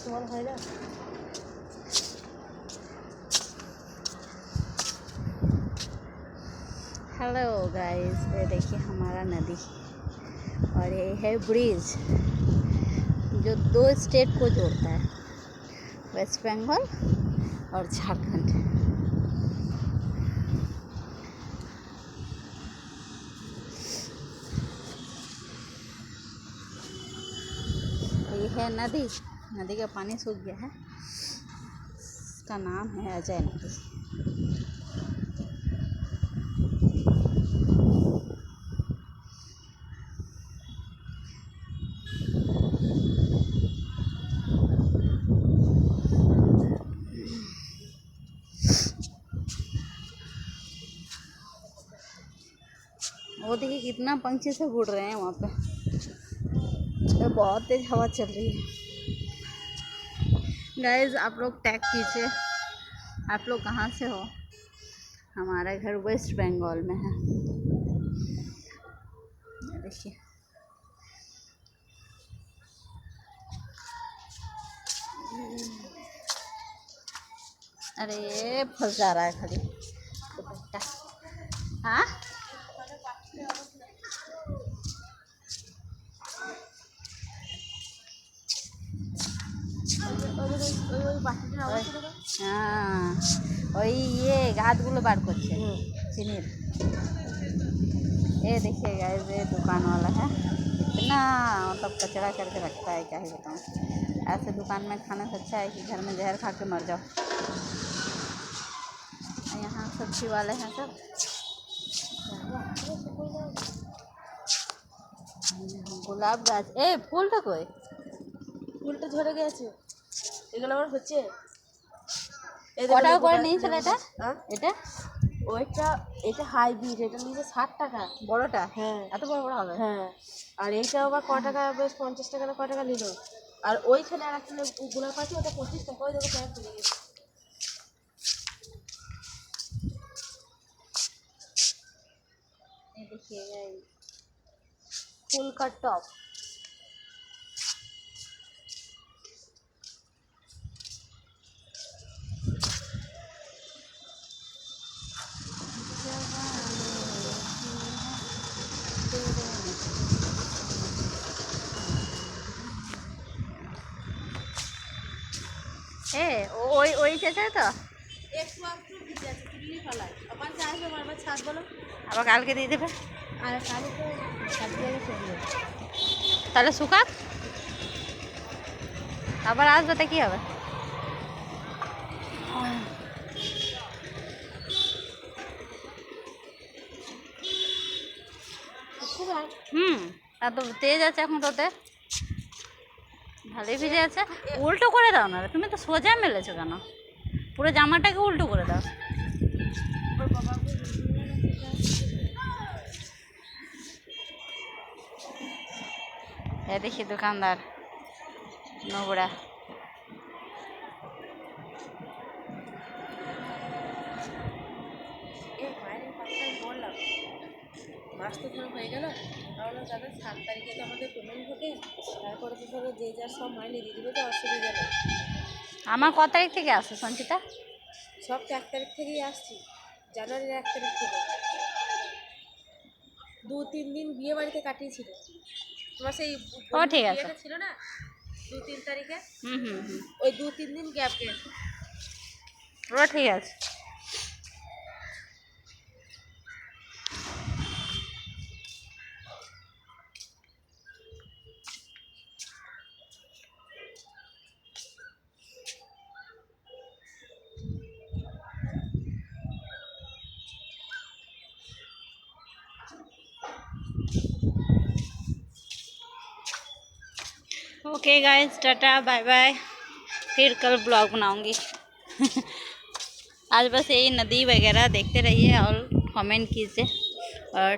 তোমার হয় না। हेलो गाइस, ये देखिए हमारा नदी और ये है ब्रिज जो 2 स्टेट को जोड़ता है, वेस्ट बंगाल और झारखंड। ये है नदी, नदी का पानी सूख गया है, इसका नाम है अजय नदी। वो देखिए कितना पंछी से उड़ रहे हैं वहाँ पे, तो बहुत तेज हवा चल रही है। गाइस आप लोग टैग कीजिए, आप लोग कहाँ से हो। हमारा घर वेस्ट बंगाल में है। देखिए अरे फंस जा रहा है खाली दुपट्टा। हाँ हाँ ওই গাছগুলো বার করছে চিনির। ये देखिए गाइस, ये दुकान वाला है, इतना मतलब कचरा करके रखता है, क्या ही बताऊँ। ऐसे दुकान में खाने से अच्छा है कि घर में जहर खा के मर जाओ। यहाँ सब्जी वाले हैं सब। গোলাপ গাছ, এই ফুলটা কই? ফুলটা ঝরে গেছে, এগুলো আমার হচ্ছে। কত টাকা করে নিয়েছিল এটা? এটা ওইটা এটা হাইব্রিড, এটা নিয়েছে 60 টাকা বড়টা। হ্যাঁ এত বড় বড় হবে? হ্যাঁ। আর এইটা আবার ক টাকা, বেশ 50 টাকা না ক টাকা নিল। আর ওইখানে আর একটা গোলাপ আছে, ওটা 25 টাকা। ওই দেখো প্যাক পড়ে গেছে। ये देखिएगा फूल का टॉप। ওই ওই চাচা তো একটু একটু ভিজে আছে, তুললি ফেলায় আবার চাইবে বারবার ছাদ বলো। আবার কালকে দিয়ে দেবে। আর কালকে ছাদ দিয়ে চলবে, তাহলে শুকাক, আবার আসবে তা কি হবে? এত তেজ আছে এখন তোতে, ভালোই ভিজে আছে। উল্টো করে দাও না, তুমি তো সোজা মেলেছো কেন? পুরো জামাটাকে উল্টো করে দাও। এ দেখি দোকানদার নোংরা। বললাম মাস তো ধরো হয়ে গেল, তাহলে তাদের 7 তারিখে তো আমাদের পেমেন্ট ঢোকে, তারপরে তো ধরো যে যার সব মাইনে দিয়ে দেবে, তো অসুবিধা নেই। আমার ক তারিখ থেকে আসছে সঞ্চিতা? সব তো 1 তারিখ থেকেই আসছি, জানুয়ারির 1 তারিখ থেকে। 2-3 দিন বিয়ে বাড়িতে কাটিয়েছিল তোমার, সেই ও ঠিক আছে ছিল না 2-3 তারিখে। হুম ওই 2-3 দিন গ্যাপ গেছে। ওরা ঠিক আছে। Okay guys, tata bye bye, फिर कल ब्लॉग बनाऊंगी। आज बस यही नदी वगैरह देखते रहिए और कमेंट कीजिए। और